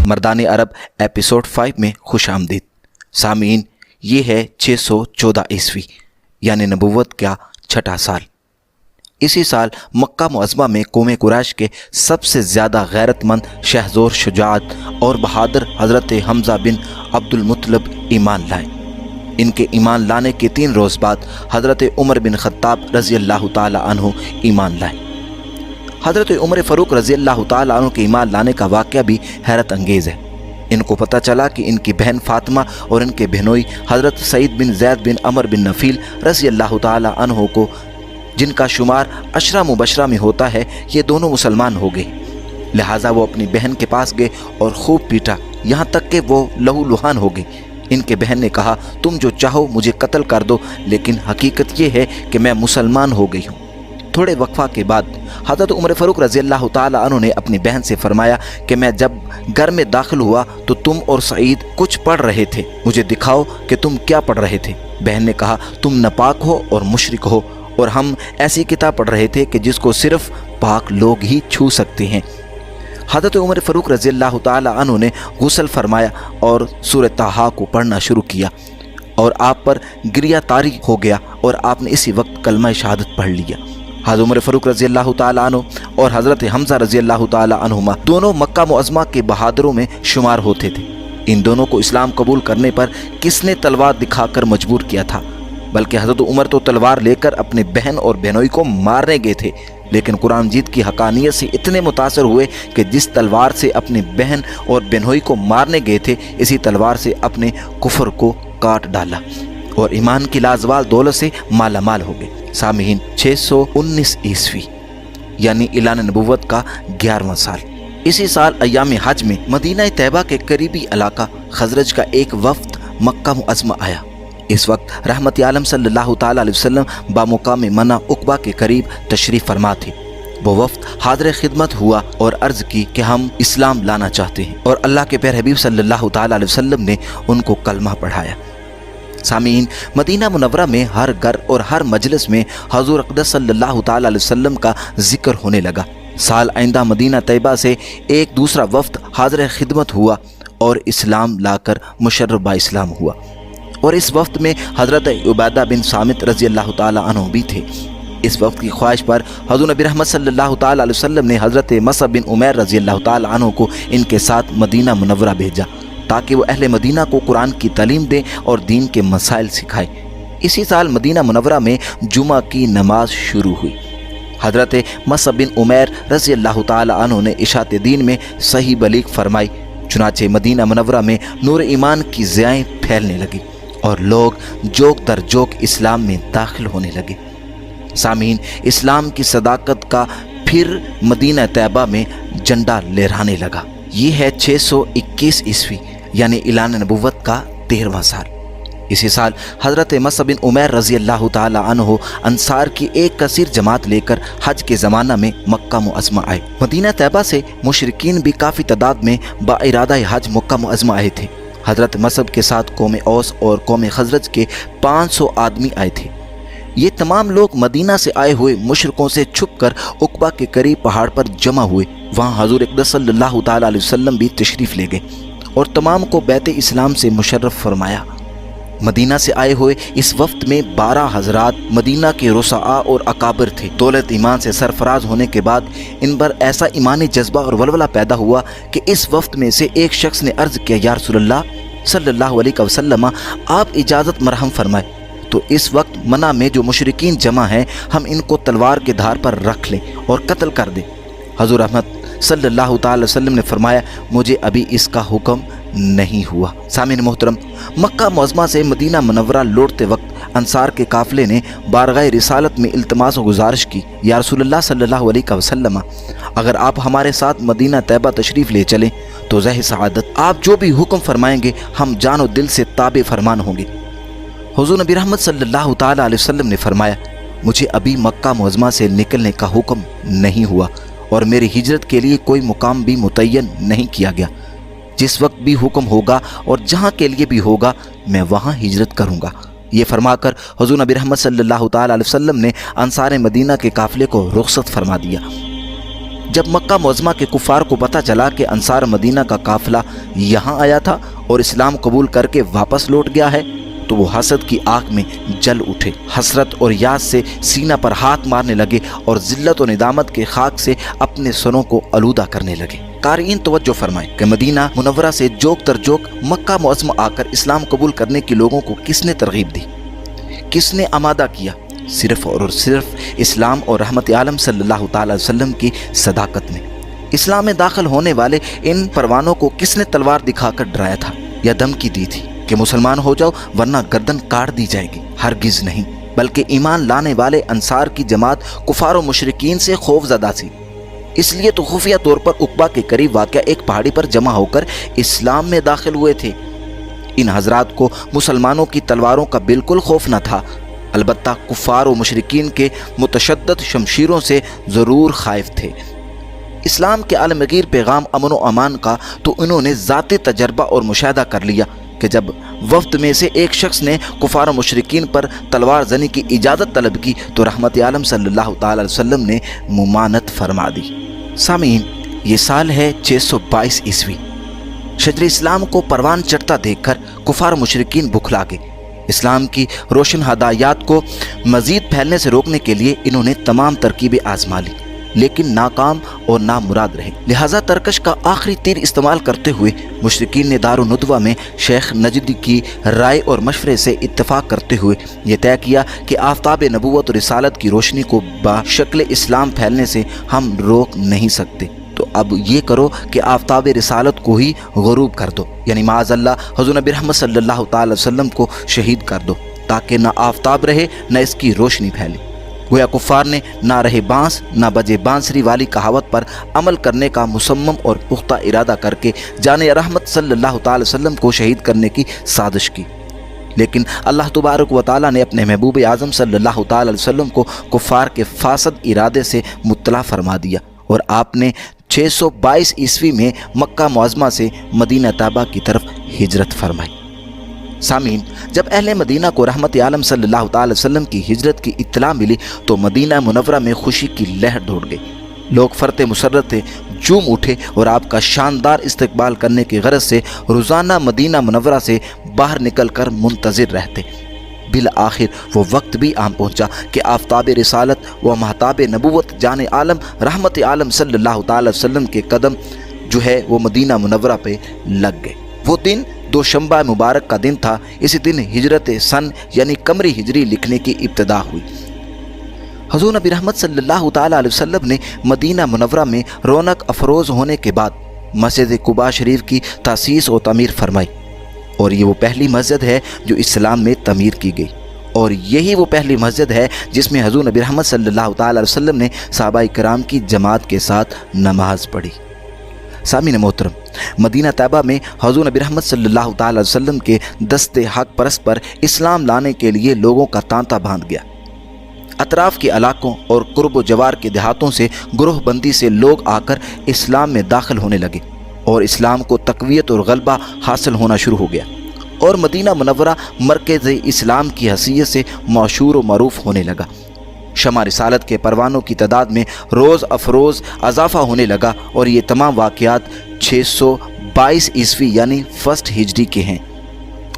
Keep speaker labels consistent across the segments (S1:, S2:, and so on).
S1: मर्दान अरब episode 5 में खुश आमदीद। सामीन, ये है 614 ईस्वी यानी नबूवत का छठा साल। इसी साल मक्का मुअज़्ज़मा में कौम कुरैश के सबसे ज़्यादा गैरतमंद, शहज़ोर, शुजाअत और बहादुर हज़रत हमज़ा बिन अब्दुल मुत्तलिब ईमान लाए। इनके ईमान लाने के 3 रोज़ बाद हज़रत उमर बिन ख़त्ताब रज़ी अल्लाह ताला अन्हु ईमान लाए। हज़रत उमर फ़ारूक रज़ी अल्लाह ताला अन्हु के ईमान लाने का वाक़या भी हैरत अंगेज़ है। इनको पता चला कि इनकी बहन फ़ातिमा और इनके बहनोई हज़रत सईद बिन ज़ैद बिन अमर बिन नफ़ील रज़ी अल्लाह ताला अन्हु को, जिनका शुमार अशरा मुबशरा में होता है, ये दोनों मुसलमान हो गए। लिहाजा वो अपनी बहन के पास गए और खूब पीटा, यहाँ तक कि वो लहूलुहान हो गए। इनके बहन ने कहा, तुम जो चाहो मुझे कत्ल कर दो, लेकिन हकीकत ये है कि मैं मुसलमान हो गई हूँ। थोड़े वक्फा के बाद हज़रत उमर फ़ारूक रज़ी अल्लाह ताला अन्हु ने अपनी बहन से फरमाया कि मैं जब घर में दाखिल हुआ तो तुम और सईद कुछ पढ़ रहे थे, मुझे दिखाओ कि तुम क्या पढ़ रहे थे। बहन ने कहा, तुम नापाक हो और मुशरिक हो, और हम ऐसी किताब पढ़ रहे थे कि जिसको सिर्फ पाक लोग ही छू सकते हैं। हज़रत उमर फ़ारूक रज़ी अल्लाह ताला अन्हु ने गुस्ल फरमाया और सूरह ताहा को पढ़ना शुरू किया और आप पर गिरिया तारी हो गया और आपने इसी वक्त कलमा शहादत पढ़ लिया। हज़रत उमर फ़ारूक रज़ी अल्लाह ताला अन्हु और हज़रत हमज़ा रज़ी अल्लाह ताला अन्हुमा दोनों मक्का मुअज़्ज़मा के बहादुरों में शुमार होते थे। इन दोनों को इस्लाम कबूल करने पर किसने तलवार दिखाकर मजबूर किया था? बल्कि हज़रत उमर तो तलवार लेकर अपने बहन और बहनोई को मारने गए थे, लेकिन कुरान मजीद की हकानियत से इतने मुतासर हुए कि जिस तलवार से अपनी बहन और बहनोई को मारने गए थे, इसी तलवार से अपने कुफर को काट डाला और ईमान की लाजवाल दौलत से माला माल हो गए। सामीन, 619 ईस्वी यानी इलान नबूवत का 11वां साल। इसी साल अय्याम हज में मदीना तैयबा के करीबी इलाका खजरज का एक वफ्द मक्का मुअज़्ज़मा आया। इस वक्त रहमत आलम सल्लल्लाहु ताला अलैहि वसल्लम बामुकाम मना उक़बा के करीब तशरीफ़ फरमा थे। वो वफ्द हाज़िर खिदमत हुआ और अर्ज़ की कि हम इस्लाम लाना चाहते हैं, और अल्लाह के प्यारे हबीब सल्लल्लाहु ताला अलैहि वसल्लम ने उनको कलमा पढ़ाया। सामीन, मदीना मुनव्वरा में हर घर और हर मजलिस में हज़ूर अक़दस सल्लल्लाहु ताला अलैहि वसल्लम का जिक्र होने लगा। साल आइंदा मदीना तैयबा से एक दूसरा वफ्द हाज़िर खिदमत हुआ और इस्लाम लाकर मुशर्रफ बा इस्लाम हुआ, और इस वफ्त में हज़रत उबादा बिन सामित रज़ी अल्लाह ताला अन्हु भी थे। इस वक्त की ख्वाहिश पर हज़ूर नबी रहमत सल्लल्लाहु ताला अलैहि वसल्लम ने हज़रत मसअब बिन उमैर रज़ी अल्लाह ताला अन्हु को इनके साथ मदीना मुनव्वरा भेजा ताकि वो अहले मदीना को कुरान की तालीम दें और दीन के मसाइल सिखाएं। इसी साल मदीना मुनव्वरा में जुमा की नमाज शुरू हुई। हज़रत मसअब बिन उमैर रज़ी अल्लाह ताला अन्हु ने इशात दीन में सही बलीग फरमाई। चुनाचे मदीना मुनव्वरा में नूर ईमान की ज़ियाएं फैलने लगी और लोग जोक दर जोक इस्लाम में दाखिल होने लगे। सामीन, इस्लाम की सदाकत का फिर मदीना तैयबा में झंडा लहराने लगा। ये है 621 ईस्वी यानी इलान नबूवत का 13वां साल। इसी साल हज़रत मसअब बिन उमैर रज़ी अल्लाह ताला अन्हु अंसार की एक कसीर जमात लेकर हज के ज़माना में मक्का मुअज़्ज़मा आए। मदीना तैयबा से मुशरिकीन भी काफ़ी तादाद में बाइरादा हज मक्का मुअज़्ज़मा आए थे। हज़रत मसअब के साथ कौम औस और कौम खजरज के 500 आदमी आए थे। ये तमाम लोग मदीना से आए हुए मुशरिकों से छुपकर उक़बा के करीब पहाड़ पर जमा हुए। वहाँ हज़ूर अक़दस सल्लल्लाहु ताला अलैहि वसल्लम भी तशरीफ़ ले गए और तमाम को बैत इस्लाम से मुशर्रफ फरमाया। मदीना से आए हुए इस वफ्त में 12 हज़रात मदीना के रुसआ और अकाबिर थे। दौलत ईमान से सरफराज होने के बाद इन पर ऐसा ईमानी जज्बा और वलवला पैदा हुआ कि इस वफ्त में से एक शख्स ने अर्ज़ किया, या रसूलल्लाह सल्लल्लाहु अलैहि वसल्लम, आप इजाज़त मरहम फरमाए तो इस वक्त मना में जो मुशरिकीन जमा हैं, हम इनको तलवार के धार पर रख लें और कत्ल कर दें। हज़ूर रहमत सल्लल्लाहु ताला अलैहि वसल्लम ने फरमाया, मुझे अभी इसका हुक्म नहीं हुआ। सामीन मोहतरम, मक्का मुअज़्ज़मा से मदीना मुनव्वरा लौटते वक्त अंसार के काफ़िले ने बारगाह रिसालत में इल्तमास और गुजारिश की, या रसूलल्लाह सल्लल्लाहु अलैहि वसल्लम, अगर आप हमारे साथ मदीना तैयबा तशरीफ़ ले चलें तो ज़ाहिर सआदत आप जो भी हुक्म फरमाएंगे हम जान और दिल से ताबे फरमान होंगे। हुज़ूर नबी रहमत सल्लल्लाहु ताला अलैहि वसल्लम ने फरमाया, मुझे अभी मक्का मुअज़्ज़मा से निकलने का हुक्म नहीं हुआ और मेरी हिजरत के लिए कोई मुकाम भी मुतय्यन नहीं किया गया। जिस वक्त भी हुक्म होगा और जहाँ के लिए भी होगा मैं वहाँ हिजरत करूँगा। ये फरमाकर हुज़ूर नबी रहमत सल्लल्लाहु ताला अलैहि वसल्लम ने अंसार मदीना के काफ़िले को रुख़सत फरमा दिया। جب مکہ معظمہ کے کفار کو پتہ چلا کہ انصار مدینہ کا قافلہ یہاں آیا تھا اور اسلام قبول کر کے واپس لوٹ گیا ہے تو وہ حسد کی آگ میں جل اٹھے، حسرت اور یاد سے سینہ پر ہاتھ مارنے لگے اور ذلت و ندامت کے خاک سے اپنے سروں کو آلودہ کرنے لگے۔ قارئین توجہ فرمائیں کہ مدینہ منورہ سے جوک در جوک مکہ معظمہ آ کر اسلام قبول کرنے کے لوگوں کو کس نے ترغیب دی، کس نے آمادہ کیا؟ صرف اور صرف اسلام اور رحمت عالم صلی اللہ تعالی وسلم کی صداقت نے۔ اسلام میں داخل ہونے والے ان پروانوں کو کس نے تلوار دکھا کر ڈرایا تھا یا دھمکی دی تھی کہ مسلمان ہو جاؤ ورنہ گردن کاٹ دی جائے گی؟ ہرگز نہیں، بلکہ ایمان لانے والے انصار کی جماعت کفار و مشرکین سے خوف زدہ تھی۔ اس لیے تو خفیہ طور پر عقبہ کے قریب واقع ایک پہاڑی پر جمع ہو کر اسلام میں داخل ہوئے تھے۔ ان حضرات کو مسلمانوں کی تلواروں کا بالکل خوف نہ تھا، البتہ کفار و مشرکین کے متشدد شمشیروں سے ضرور خائف تھے۔ اسلام کے عالمگیر پیغام امن و امان کا تو انہوں نے ذاتی تجربہ اور مشاہدہ کر لیا کہ جب وفد میں سے ایک شخص نے کفار و مشرکین پر تلوار زنی کی اجازت طلب کی تو رحمت عالم صلی اللہ تعالی وسلم نے ممانعت فرما دی۔ سامعین، یہ سال ہے 622 عیسوی۔ شجر اسلام کو پروان چڑھتا دیکھ کر کفار و مشرکین بکھلا گئے۔ اسلام کی روشن ہدایات کو مزید پھیلنے سے روکنے کے لیے انہوں نے تمام ترکیبیں آزما لی، لیکن ناکام اور نامراد رہے۔ لہٰذا ترکش کا آخری تیر استعمال کرتے ہوئے مشرکین نے دارالندوہ میں شیخ نجدی کی رائے اور مشورے سے اتفاق کرتے ہوئے یہ طے کیا کہ آفتاب نبوت اور رسالت کی روشنی کو بشکل اسلام پھیلنے سے ہم روک نہیں سکتے، تو اب یہ کرو کہ آفتاب رسالت کو ہی غروب کر دو، یعنی معاذ اللہ حضور نبی رحمت صلی اللہ تعالی وسلم کو شہید کر دو، تاکہ نہ آفتاب رہے نہ اس کی روشنی پھیلے۔ گویا کفار نے نہ رہے بانس نہ بجے بانسری والی کہاوت پر عمل کرنے کا مصمم اور پختہ ارادہ کر کے جان رحمت صلی اللہ تعالی وسلم کو شہید کرنے کی سازش کی، لیکن اللہ تبارک و تعالی نے اپنے محبوب اعظم صلی اللہ تعالی وسلم کو کفار کے فاسد ارادے سے مطلع فرما دیا اور آپ نے 622 عیسوی میں مکہ معظمہ سے مدینہ طیبہ کی طرف ہجرت فرمائی۔ سامعین، جب اہل مدینہ کو رحمت عالم صلی اللہ تعالی وسلم کی ہجرت کی اطلاع ملی تو مدینہ منورہ میں خوشی کی لہر دوڑ گئی۔ لوگ فرتے مسرتے جھوم اٹھے اور آپ کا شاندار استقبال کرنے کی غرض سے روزانہ مدینہ منورہ سے باہر نکل کر منتظر رہتے۔ بالآخر وہ وقت بھی آن پہنچا کہ آفتاب رسالت و مہتاب نبوت جان عالم رحمت عالم صلی اللہ تعالی وسلم کے قدم جو ہے وہ مدینہ منورہ پہ لگ گئے۔ وہ دن دوشنبہ مبارک کا دن تھا۔ اسی دن ہجرت سن یعنی قمری ہجری لکھنے کی ابتدا ہوئی۔ حضور نبی رحمت صلی اللہ تعالی علیہ وسلم نے مدینہ منورہ میں رونق افروز ہونے کے بعد مسجد قباء شریف کی تاسیس و تعمیر فرمائی، اور یہ وہ پہلی مسجد ہے جو اسلام میں تعمیر کی گئی، اور یہی وہ پہلی مسجد ہے جس میں حضور نبی رحمت صلی اللہ تعالی علیہ وسلم نے صحابہ کرام کی جماعت کے ساتھ نماز پڑھی۔ سامعین محترم، مدینہ طیبہ میں حضور نبی رحمت صلی اللہ تعالی علیہ وسلم کے دست حق پرست پر اسلام لانے کے لیے لوگوں کا تانتا باندھ گیا۔ اطراف کے علاقوں اور قرب و جوار کے دیہاتوں سے گروہ بندی سے لوگ آ کر اسلام میں داخل ہونے لگے، اور اسلام کو تقویت اور غلبہ حاصل ہونا شروع ہو گیا، اور مدینہ منورہ مرکز اسلام کی حیثیت سے مشہور و معروف ہونے لگا۔ شمع رسالت کے پروانوں کی تعداد میں روز افروز اضافہ ہونے لگا، اور یہ تمام واقعات 622 عیسوی یعنی فرسٹ ہجری کے ہیں،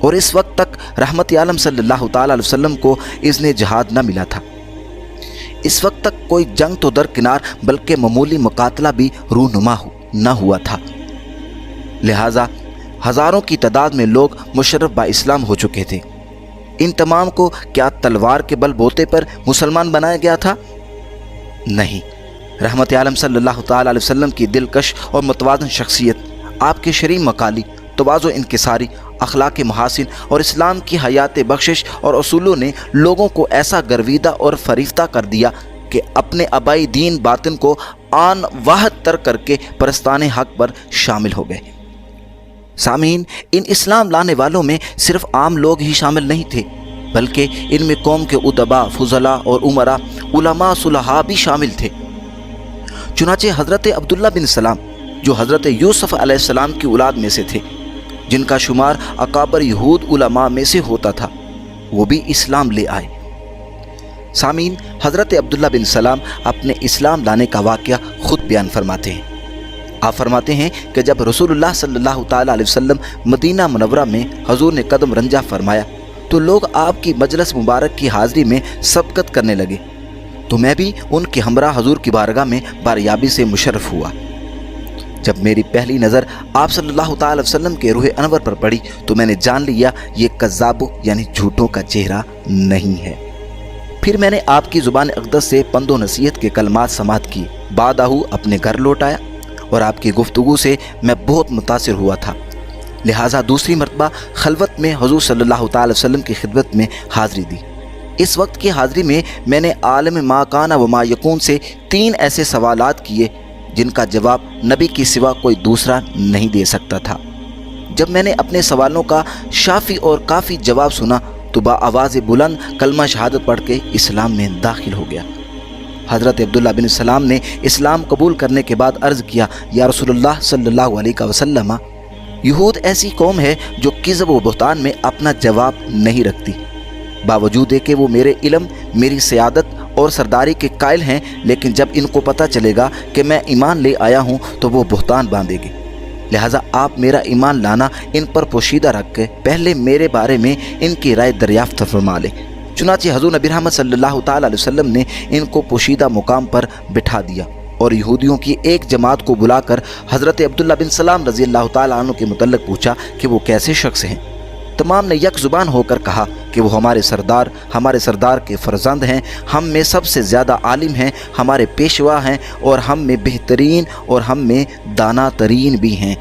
S1: اور اس وقت تک رحمت عالم صلی اللہ تعالی علیہ وسلم کو اذن جہاد نہ ملا تھا۔ اس وقت تک کوئی جنگ تو درکنار بلکہ معمولی مقاتلہ بھی رونما نہ ہوا تھا، لہٰذا ہزاروں کی تعداد میں لوگ مشرف با اسلام ہو چکے تھے۔ ان تمام کو کیا تلوار کے بل بوتے پر مسلمان بنایا گیا تھا؟ نہیں، رحمت عالم صلی اللہ تعالی علیہ وسلم کی دلکش اور متوازن شخصیت، آپ کے شرعی مقالی، تواضع انکساری، اخلاق محاسن اور اسلام کی حیات بخشش اور اصولوں نے لوگوں کو ایسا گرویدہ اور فریفتہ کر دیا کہ اپنے آبائی دین باطن کو آن واحد تر کر کے پرستان حق پر شامل ہو گئے۔ سامعین، ان اسلام لانے والوں میں صرف عام لوگ ہی شامل نہیں تھے، بلکہ ان میں قوم کے ادبا، فضلاء اور عمراء، علماء، صلحاء بھی شامل تھے۔ چنانچہ حضرت عبداللہ بن سلام جو حضرت یوسف علیہ السلام کی اولاد میں سے تھے، جن کا شمار اکابر یہود علماء میں سے ہوتا تھا، وہ بھی اسلام لے آئے۔ सामीन, हज़रत अब्दुल्ला बिन सलाम अपने इस्लाम लाने का वाक़या खुद बयान फरमाते हैं। आप फरमाते हैं कि जब रसूलुल्लाह सल्लल्लाहु ताला अलैहि वसल्लम मदीना मुनव्वरा में हजूर ने कदम रंजा फरमाया तो लोग आपकी मजलिस मुबारक की हाज़िरी में सबकत करने लगे, तो मैं भी उनके हमरा हजूर की बारगाह में बारियाबी से मुशर्रफ हुआ। जब मेरी पहली नज़र आप सल्लल्लाहु ताला अलैहि वसल्लम के रूह अनवर पर पड़ी तो मैंने जान लिया ये कज़्ज़ाबों यानी झूठों का चेहरा नहीं है। फिर मैंने आपकी ज़ुबान अक़दस से पंदो नसीहत के कलमात समात किए, बादाहू अपने घर लौट आया और आपकी गुफ्तगू से मैं बहुत मुतासिर हुआ था। लिहाजा दूसरी मरतबा खलवत में हुज़ूर सल्लल्लाहु ताला अलैहि वसल्लम की खिदमत में हाज़िरी दी। इस वक्त की हाज़िरी में मैंने आलम मा काना व मा यकून से 3 ऐसे सवालात किए जिनका जवाब नबी के सिवा कोई दूसरा नहीं दे सकता था। जब मैंने अपने सवालों का शाफ़ी और काफ़ी जवाब सुना तो बाआवाज़ बुलंद कलमा शहादत पढ़ के इस्लाम में दाखिल हो गया। हज़रत अब्दुल्ला बिन सलाम ने इस्लाम कबूल करने के बाद अर्ज़ किया, या रसूलुल्लाह सल्लल्लाहु अलैहि वसल्लम, यहूद ऐसी कौम है जो किज़्ब व बुहतान में अपना जवाब नहीं रखती। बावजूद है कि वो मेरे इल्म, मेरी सियादत और सरदारी के कायल हैं, लेकिन जब इनको पता चलेगा कि मैं ईमान ले आया हूँ तो वो बुहतान बांधेंगे। लिहाजा आप मेरा ईमान लाना इन पर पोशीदा रख के पहले मेरे बारे में इनकी राय दरियाफ्त फरमा ले। चुनांचे हज़ूर नबी रहमत सल्लल्लाहु ताला अलैहि वसल्लम ने इनको पोशीदा मुकाम पर बिठा दिया और यहूदियों की एक जमात को बुलाकर हज़रत अब्दुल्ला बिन सलाम रज़ी अल्लाह ताला अन्हु के मुतल्लिक़ पूछा कि वो कैसे शख्स हैं। तमाम ने यक ज़ुबान होकर कहा कि वो हमारे सरदार के फ़र्जंद हैं, हम में सबसे ज़्यादा आलिम हैं, हमारे पेशवा हैं और हम में बेहतरीन और हम में दाना तरीन भी हैं।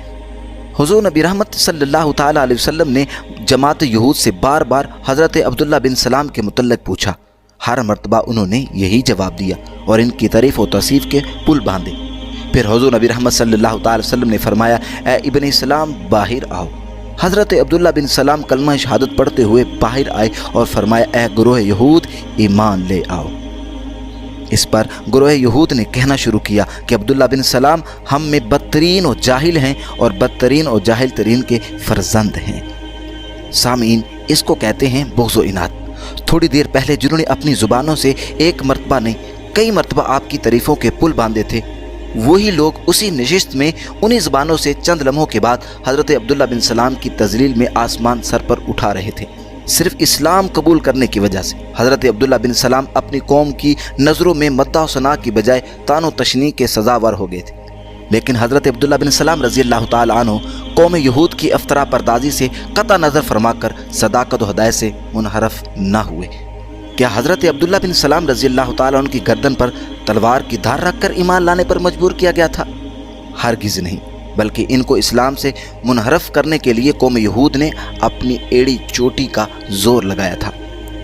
S1: हुज़ूर नबी रहमत सल्लल्लाहु ताला अलैहि वसल्लम ने जमात यहूद से बार बार हज़रत अब्दुल्ला बिन सलाम के मुतल्लिक़ पूछा। हर मरतबा उन्होंने यही जवाब दिया और इनकी तारीफ़ और तौसीफ़ के पुल बांधे। फिर हुज़ूर नबी रहमत सल्लल्लाहु ताला अलैहि वसल्लम ने फरमाया, ए इब्न सलाम बाहिर आओ। हज़रत अब्दुल्ला बिन सलाम कलमा शहादत पढ़ते हुए बाहर आए और फरमाया, ए गुरोह यहूद, ईमान ले आओ। इस पर गुरोह यहूद ने कहना शुरू किया कि अब्दुल्ला बिन सलाम हम में बदतरीन और जाहिल हैं और बदतरीन और जाहिल तरीन के फर्जंद हैं। सामीन, इसको कहते हैं बुग़्ज़ व इनाद। थोड़ी देर पहले जिन्होंने अपनी ज़ुबानों से एक मरतबा नहीं कई मरतबा आपकी तारीफ़ों के पुल बांधे थे, वही लोग उसी नशिस्त में उन्हीं ज़बानों से चंद लम्हों के बाद हज़रत अब्दुल्ला बिन सलाम की तज़लील में आसमान सर पर उठा रहे थे। सिर्फ इस्लाम कबूल करने की वजह से हज़रत अब्दुल्ला बिन सलाम अपनी कौम की नज़रों में मद्दाह सना की बजाय तानो तशनी के सज़ावर हो गए थे। लेकिन हज़रत अब्दुल्ला बिन सलाम रज़ी अल्लाह ताला अन्हु कौम यहूद की अफ्तरा परदाजी से कता नज़र फरमाकर सदाकत व हदायत से मुनहरफ न हुए। क्या हज़रत अब्दुल्ला बिन सलाम रज़ी अल्लाह ताला अन्हु की गर्दन पर तलवार की धार रखकर ईमान लाने पर मजबूर किया गया था? हरगिज़ नहीं, बल्कि इनको इस्लाम से मुनहरफ करने के लिए कौम यहूद ने अपनी एड़ी चोटी का जोर लगाया था,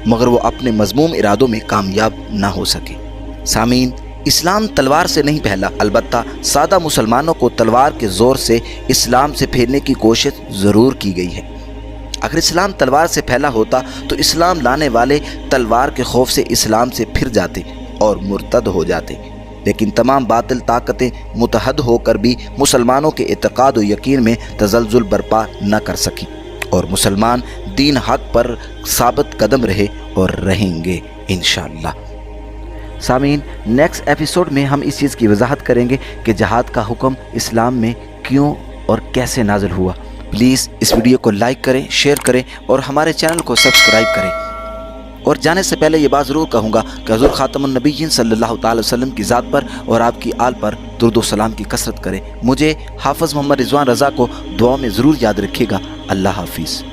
S1: मगर वो अपने मज़मूम इरादों में कामयाब ना हो सके। सामीन, इस्लाम तलवार से नहीं फैला, अलबत्ता सादा मुसलमानों को तलवार के ज़ोर से इस्लाम से फेरने की कोशिश ज़रूर की गई है। अगर इस्लाम तलवार से फैला होता तो इस्लाम लाने वाले तलवार के खौफ से इस्लाम से फिर जाते और मुर्तद हो जाते, लेकिन तमाम बातिल ताकतें मुतहद होकर भी मुसलमानों के एतक़ाद व यकीन में तज़ल्ज़ुल बर्पा न कर सकी और मुसलमान दीन हक़ पर साबित कदम रहे और रहेंगे इंशाअल्लाह। सामीन, नेक्स्ट एपिसोड में हम इस चीज़ की वजाहत करेंगे कि जहाद का हुक्म इस्लाम में क्यों और कैसे नाज़िल हुआ। प्लीज़ इस वीडियो को लाइक करें, शेयर करें और हमारे चैनल को सब्सक्राइब करें। और जाने से पहले ये बात ज़रूर कहूँगा कि हज़ूर ख़ातमुन नबीय्यीन सल्लल्लाहु अलैहि वसल्लम की ज़ात पर और आपकी आल पर दुरूद व सलाम की कसरत करें। मुझे हाफ़िज़ मोहम्मद रिज़वान रज़ा को दुआ में ज़रूर याद रखिएगा। अल्लाह हाफ़िज़।